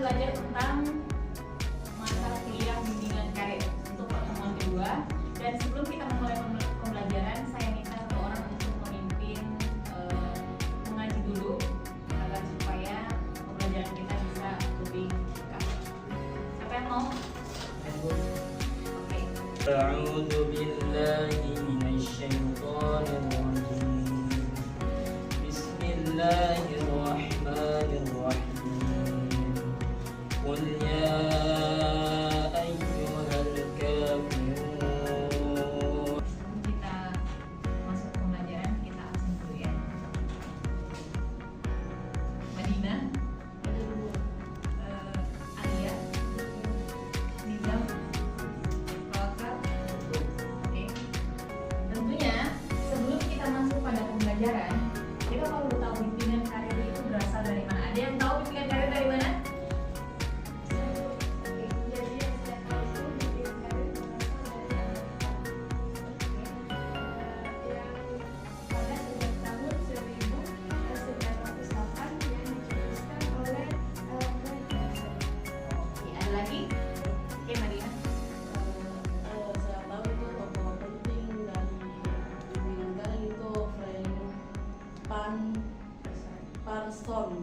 belajar tentang mata kuliah bimbingan karir untuk pertemuan kedua. Dan sebelum kita memulai pembelajaran, saya minta satu orang untuk memimpin mengaji dulu agar supaya pembelajaran kita bisa lebih dekat. Siapa yang mau? Oke. A'udzu billahi minasyaitonir rajim. Bismillahirrahmanirrahim. Qul ya ayyuhal kafirun. Kita masuk pembelajaran, kita absen dulu ya. Madinah, Alia, Nizam, Raka. Oke. Tentunya sebelum kita masuk pada pembelajaran, kita perlu tahu bimbingan karir itu berasal dari mana. Ada yang tahu bimbingan karir dari mana? Lagi, oke Madinah. Saya tahu itu tokoh penting dari bimbingan karir itu Frank Parson.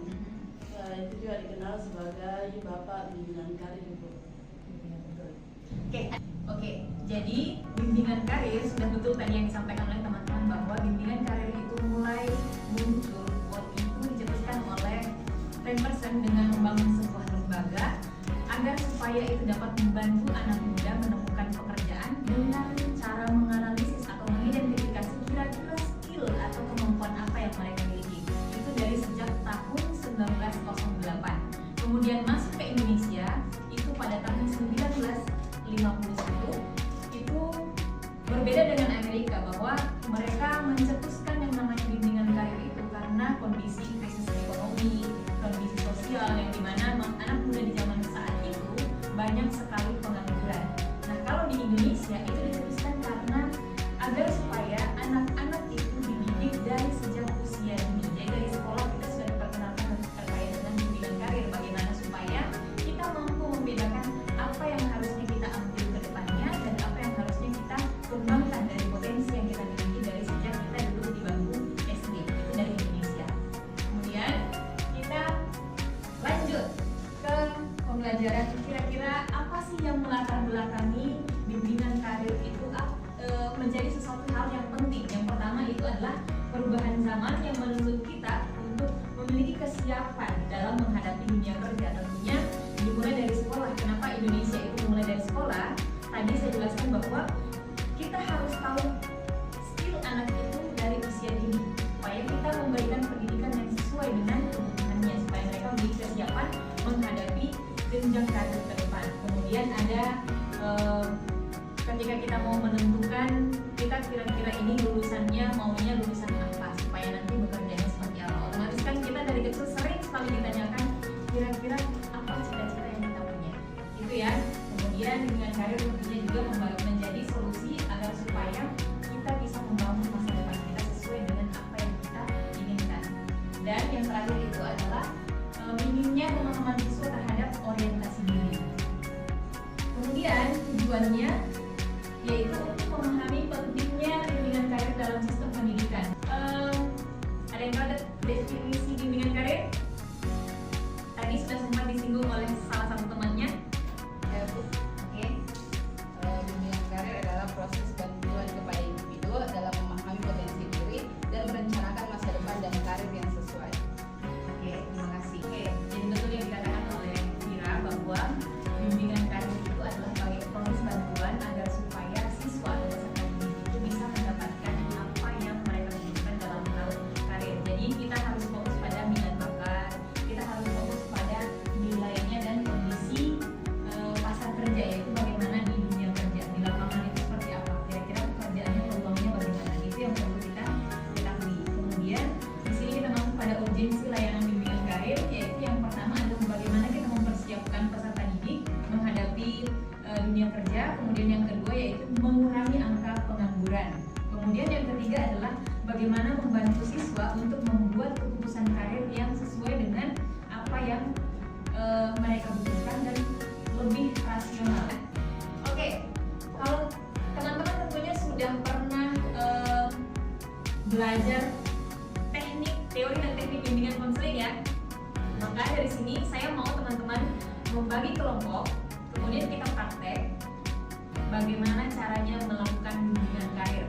Itu juga dikenal sebagai bapak bimbingan karir itu. Oke, jadi bimbingan karir sudah betul tadi yang disampaikan oleh teman-teman bahwa bimbingan karir itu mulai muncul waktu itu dicetuskan oleh Frank Parson dengan membangun sebuah lembaga agar supaya itu dapat membantu anak muda menemukan pekerjaan dengan cara menganalisis atau mengidentifikasi kira-kira skill atau kemampuan apa yang mereka miliki. Itu dari sejak tahun 1908. Kemudian masuk ke Indonesia itu pada tahun 1951. Itu berbeda dengan Amerika bahwa mereka mencetuskan yang namanya bimbingan karir itu karena kondisi krisis ekonomi, kondisi sosial yang dimana anak muda di zaman saat itu banyak sekali pengangguran. Nah, kalau di Indonesia itu dicetuskan karena agar supaya anak-anak itu dididik dari sejak usia dini. Jadi dari sekolah kita sudah diperkenalkan terkait dengan bimbingan karir, bagaimana supaya kita mampu membedakan apa yang harusnya kita ambil ke depannya dan apa yang harusnya kita kembangkan dari potensi yang kita miliki dari sejak kita duduk di bangku SD. Itu dari Indonesia. Kemudian kita lanjut ke pembelajaran, kira-kira apa sih yang melatar belakangi bimbingan karir itu menjadi sesuatu hal yang penting. Yang pertama itu adalah perubahan zaman yang menuntut kita untuk memiliki kesiapan dalam menghadapi dunia kerja. Tentunya dimulai dari sekolah. Kenapa Indonesia itu dimulai dari sekolah? Tadi saya jelaskan bahwa kita harus tahu skill anak itu dari usia dini supaya kita memberikan pendidikan yang sesuai dengan kebutuhannya supaya mereka memiliki kesiapan menghadapi jenjang karir ke depan. Kemudian ada ketika kita mau menentukan kita kira-kira ini lulusannya maunya lulusan apa supaya nanti bekerjanya seperti apa. Otomatis kan kita dari kecil sering sekali ditanyakan kira-kira apa cita-cita yang kita punya. Itu ya. Kemudian dengan karir tentunya juga menjadi solusi agar supaya kita bisa membangun masa depan kita sesuai dengan apa yang kita inginkan. Dan yang terakhir itu adalah minimnya pemahaman siswa terhadap orientasi diri. Kemudian tujuannya yaitu untuk memahami pentingnya bimbingan karir dalam sistem pendidikan. Ada yang tahu definisi bimbingan karir? Tadi sudah sempat disinggung oleh salah satu temannya. Ya, Bu. Oke. Bimbingan karir adalah proses bantuan kepada individu dalam memahami potensi diri dan merencanakan masa depan dan karir yang sesuai. Oke, terima kasih. Oke, jadi betul yang dikatakan oleh Mira bahwa bimbingan karir itu adalah proses bantuan agar supaya siswa atau peserta didik itu bisa mendapatkan apa yang mereka butuhkan dalam hal karir. Jadi kita harus fokus pada minat bakat, kita harus fokus pada nilainya dan kondisi pasar kerja, yaitu bagaimana di dunia kerja di lapangan itu seperti apa, kira-kira pekerjaannya peluangnya bagaimana, itu yang perlu kita ketahui. Kemudian di sini kita masuk pada urgensi layanan bimbingan karir, yaitu yang pertama adalah bagaimana kita mempersiapkan peserta didik menghadapi dunia kerja. Kemudian yang kedua yaitu mengurangi angka pengangguran. Kemudian yang ketiga adalah bagaimana membantu siswa untuk membuat keputusan karir yang sesuai dengan apa yang mereka mereka butuhkan dan lebih rasional. Oke, kalau teman-teman tentunya sudah pernah belajar teori dan teknik bimbingan konseling ya. Maka dari sini saya mau teman-teman membagi kelompok, kemudian kita praktek bagaimana caranya melakukan bimbingan karir.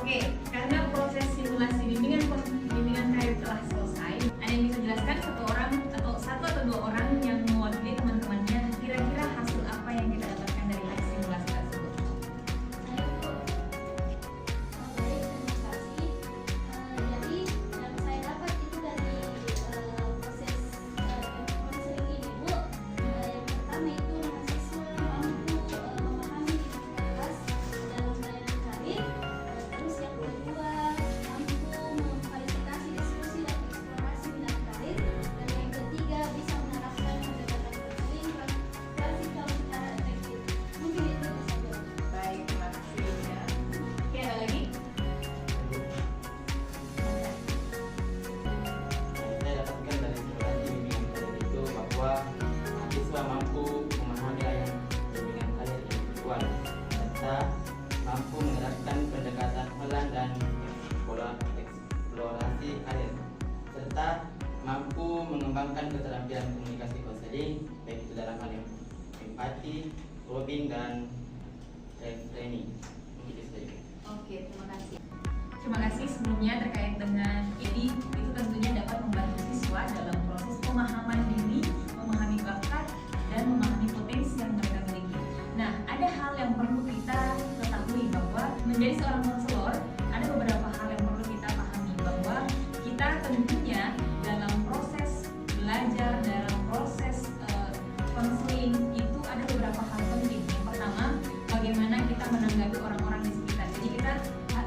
Oke, karena proses simulasi bimbingan karir telah selesai, ada yang bisa jelaskan satu atau dua orang yang mewakili teman-temannya kira-kira hasil apa yang kita dapatkan dari tes simulasi tersebut? Saya Bu. Baik, terima kasih. Jadi yang saya dapat itu dari proses konseling ini Bu. Yang pertama itu mahasiswa mampu memahami identitas dalam pelayanan karir. Terus yang kedua mampu memfasilitasi diskusi dan eksplorasi minat karir. Dan yang ketiga bisa menerapkan pendekatan konseling klasikal secara efektif. Mungkin itu saja. Baik, terima kasih ya. Oke, ada lagi? Saya dapatkan dari simulasi bimbingan karir itu bahwa mahasiswa mampu memahami layanan bimbingan karir individual serta mampu menerapkan pendekatan pelan dan eksplorasi karir serta mampu mengembangkan keterampilan komunikasi konseling baik itu dalam hal empati, probing dan training. Mungkin itu saja. Oke, terima kasih. Terima kasih sebelumnya terkait dengan ini, itu tentunya dapat membantu siswa dalam proses pemahaman diri, memahami bakat, dan memahami potensi yang mereka miliki. Nah, ada hal yang perlu kita ketahui bahwa menjadi seorang konselor, ada beberapa hal yang perlu kita pahami bahwa kita tentunya dalam proses belajar, dalam proses konseling itu ada beberapa hal penting. Yang pertama, bagaimana kita menanggapi orang-orang di sekitar. Jadi kita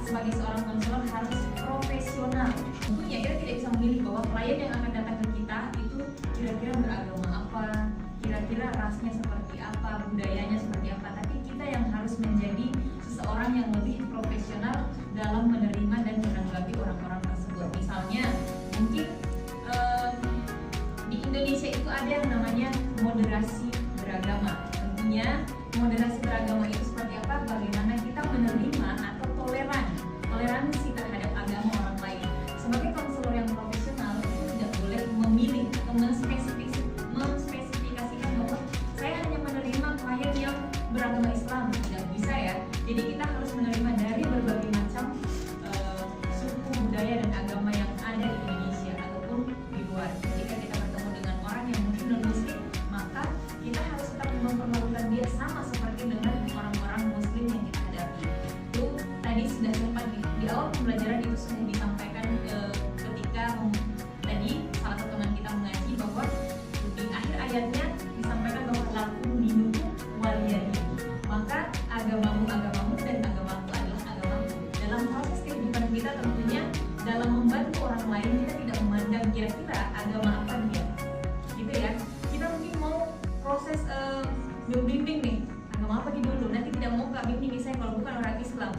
sebagai seorang konselor harus profesional. Tentunya kita tidak bisa memilih bahwa klien yang akan datang ke kita itu kira-kira beragama apa, kira-kira rasnya seperti apa, budayanya seperti apa. Tapi kita yang harus menjadi seseorang yang lebih profesional dalam menerima dan menanggapi orang-orang tersebut. Misalnya, mungkin di Indonesia itu ada yang namanya moderasi beragama. Tentunya moderasi beragama itu seperti apa? Bagaimana kita menerima atau toleransi terhadap agama orang lain. Sebagai konselor yang profesional itu tidak boleh memilih atau memspesifikasikan bahwa saya hanya menerima klien yang beragama Islam. Tidak bisa ya. Jadi kita harus menerima dari berbagai macam suku, budaya, dan agama yang ada di Indonesia ataupun di luar. Jika kita bertemu dengan orang yang mungkin non-muslim, maka kita harus tetap memperlakukan dia sama seperti dengan orang-orang muslim yang kita hadapi. Itu tadi sudah sempat di awal pembelajaran itu sudah disampaikan ketika tadi salah satu teman kita mengaji bahwa di akhir ayatnya disampaikan bahwa lakum dinukum waliyadin. Maka agamamu dan agamaku adalah agamaku. Dalam proses kehidupan kita tentunya dalam membantu orang lain kita tidak memandang kira-kira agama apa dia, gitu ya. Kita mungkin mau proses bimbing nih, agama apa dulu, nanti tidak mau Kak bimbing misalnya kalau bukan orang Islam.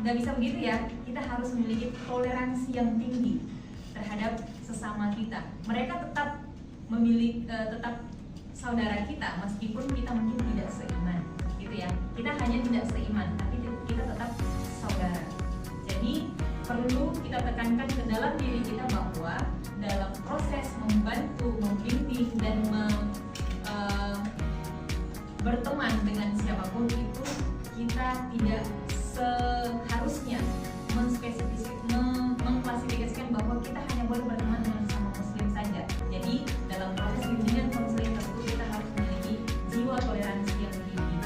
Nggak bisa begitu ya. Kita harus memiliki toleransi yang tinggi terhadap sesama kita. Mereka tetap tetap saudara kita meskipun kita mungkin tidak seiman, gitu ya. Kita hanya tidak seiman, tapi kita tetap saudara. Jadi perlu kita tekankan ke dalam diri kita bahwa dalam proses membantu, membimbing, dan berteman dengan siapapun itu kita tidak seharusnya mengklasifikasikan bahwa kita hanya boleh berteman dengan sama muslim saja. Jadi dalam proses bimbingan konseling tersebut kita harus memiliki jiwa toleransi yang tinggi.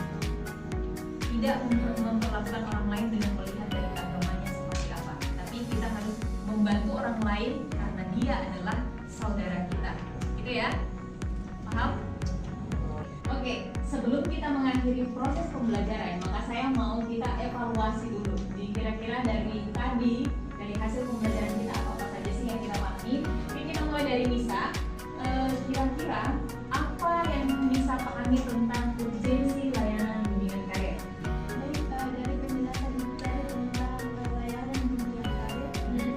Tidak memperlakukan orang lain dengan melihat dari agamanya seperti apa, tapi kita harus membantu orang lain karena dia adalah saudara kita. Gitu ya? Paham? Oke, sebelum kita mengakhiri proses pembelajaran, maka saya evaluasi dulu. Jadi kira-kira dari tadi, dari hasil pembelajaran kita apa saja sih yang kita pahami? Mungkin kita mulai dari Nisa. Kira-kira apa yang Nisa pahami tentang urgensi layanan bimbingan karir? Dari penjelasan saya tentang layanan bimbingan karir,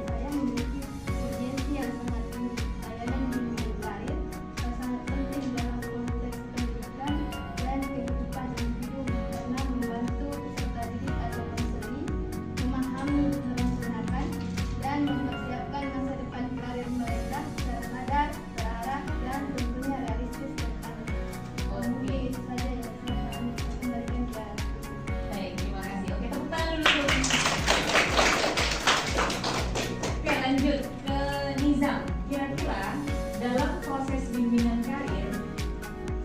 saya memiliki urgensi yang sangat tinggi. Layanan bimbingan karir sangat penting dalam konteks pendidikan dan kehidupan individu karena membantu peserta didik atau konseling memahami, merencanakan, dan mempersiapkan masa depan karir mereka secara sadar, terarah, dan tentunya realistis dan aman. Mungkin itu saja yang saya kami kembalikan ke Baik, terima kasih. Oke, tepuk tangan dulu. Oke, lanjut ke Nizam. Kira-kira dalam proses bimbingan karir,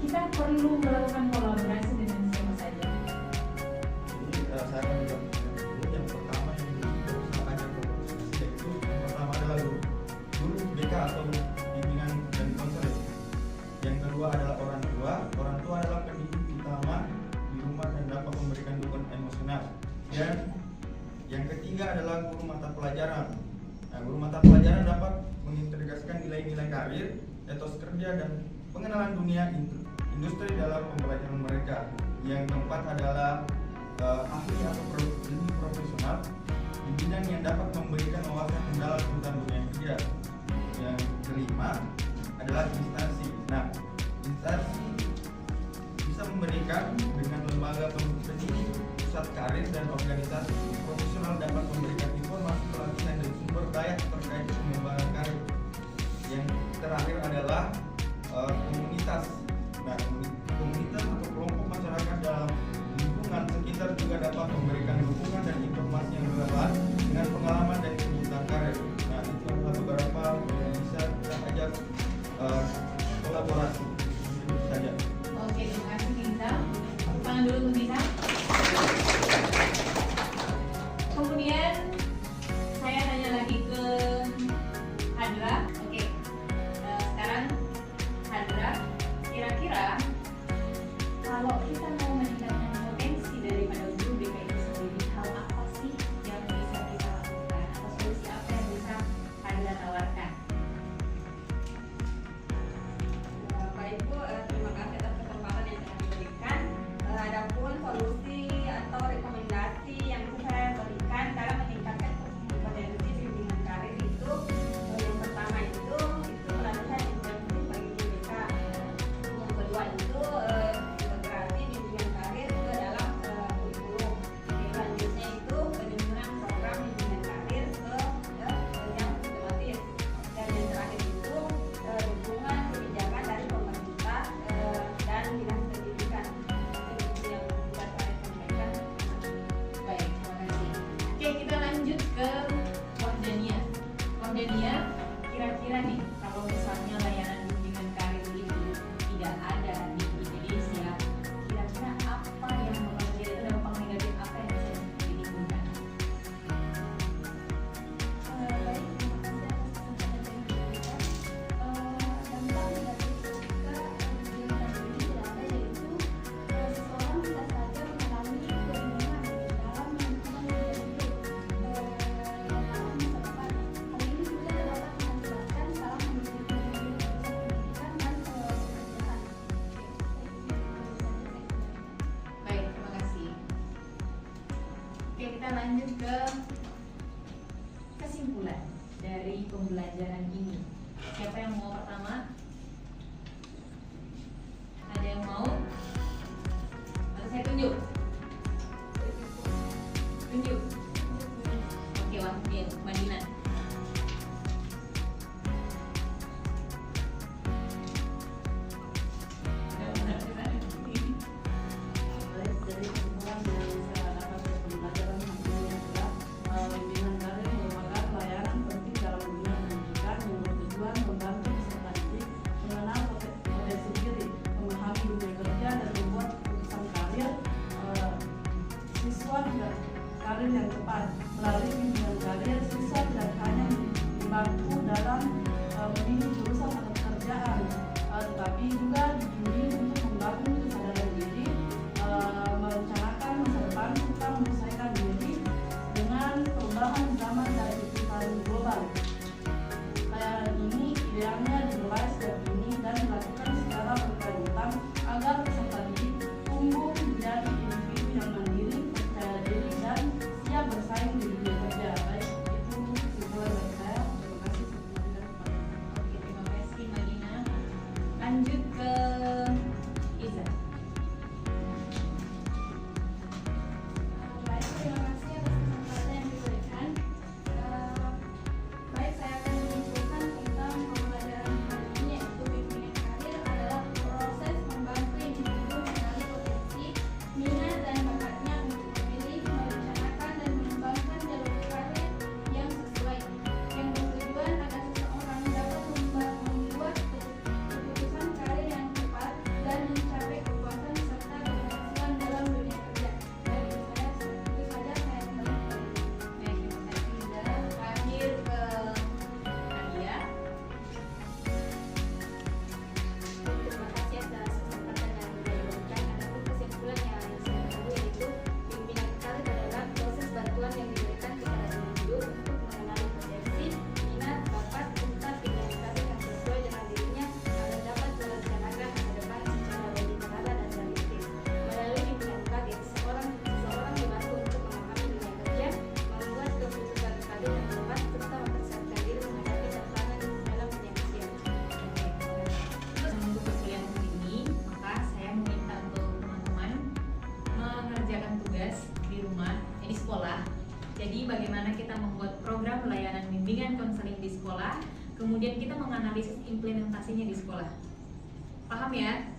kita perlu melakukan kolaborasi dengan siapa saja? Jadi saya akan bilang dulu yang pertama yang harus saya ajak kolaborasi yaitu yang pertama adalah guru BK atau bimbingan dan konseling. Yang kedua adalah orang tua. Orang tua adalah pendidik utama di rumah dan dapat memberikan dukungan emosional. Dan yang ketiga adalah guru mata pelajaran. Nah, guru mata pelajaran dapat mengintegrasikan nilai-nilai karir, etos kerja dan pengenalan dunia industri dalam pembelajaran mereka. Yang keempat adalah ahli atau pendidik profesional di bidang yang dapat memberikan wawasan mendalam tentang dunia kerja. Yang kelima adalah instansi. Nah, instansi bisa memberikan dengan lembaga pendidik, pusat karir dan organisasi profesional dapat memberikan informasi pelatihan dan sumber daya terkait pengembangan karir. Yang terakhir adalah komunitas. Nah, komunitas atau kelompok masyarakat dalam lingkungan sekitar juga dapat memberikan dukungan dan informasi yang relevan dengan pengalaman dan kebutuhan karir. Nah, itu adalah beberapa yang bisa kita ajak kolaborasi. Itu saja. Oke, terima kasih Nizam. Tepuk tangan dulu untuk Nizam. Kemudian saya tanya lagi ke Hadra. Oke, sekarang Hadra, kira-kira kalau kita mau meningkatkan potensi daripada guru BK itu sendiri, hal apa sih yang bisa kita lakukan atau solusi apa yang bisa Hadra tawarkan? Bapak Ibu, terima kasih atas kesempatan yang telah diberikan. Adapun solusi atau rekomendasi yang bisa saya berikan dalam meningkatkan potensi bimbingan karir itu, yang pertama itu pelatihan intensif bagi BK. Yang kedua itu integrasi bimbingan karir ke dalam kurikulum. Selanjutnya itu penyusunan program bimbingan karir ke yang sistematis. Dan yang terakhir itu dukungan kebijakan dari pemerintah dan dinas pendidikan. Itu yang bisa saya sampaikan. Baik, terima kasih. Oke, kita lanjut ke Wahdania. Wahdania, kira-kira nih kalau misalnya layanan bimbingan karir itu tidak ada di Indonesia, kira-kira apa yang bakal jadi dampak negatif apa yang bisa ditimbulkan? baik, terima kasih atas kesempatan yang diberikan. Dampak negatif jika bimbingan ini tidak ada yaitu seseorang bisa saja mengalami kebingungan dalam menentukan pilihan hidup dalam masa depan. Hal ini juga dapat mengakibatkan salah memilih jurusan pendidikan dan pekerjaan. Baik, terima kasih. Oke, kita lanjut ke kesimpulan dari pembelajaran ini. Siapa yang mau pertama? Ada yang mau? Atau saya tunjuk? Tunjuk. Oke, Madina. Baik, jadi kesimpulan yang saya dapat dari pembelajaran hari ini adalah bimbingan karir merupakan layanan penting dalam dunia pendidikan yang bertujuan membantu peserta didik mengenal potensi diri, memahami dunia kerja dan membuat keputusan karir siswa tidak karir yang tepat. Melalui bimbingan karir, siswa tidak hanya dibantu dalam memilih jurusan atau pekerjaan, tetapi juga dibimbing untuk membangun kesadaran diri, merencanakan masa depan serta menyelesaikan diri mengerjakan tugas di rumah, di sekolah. Jadi bagaimana kita membuat program layanan bimbingan konseling di sekolah, kemudian kita menganalisis implementasinya di sekolah. Paham ya?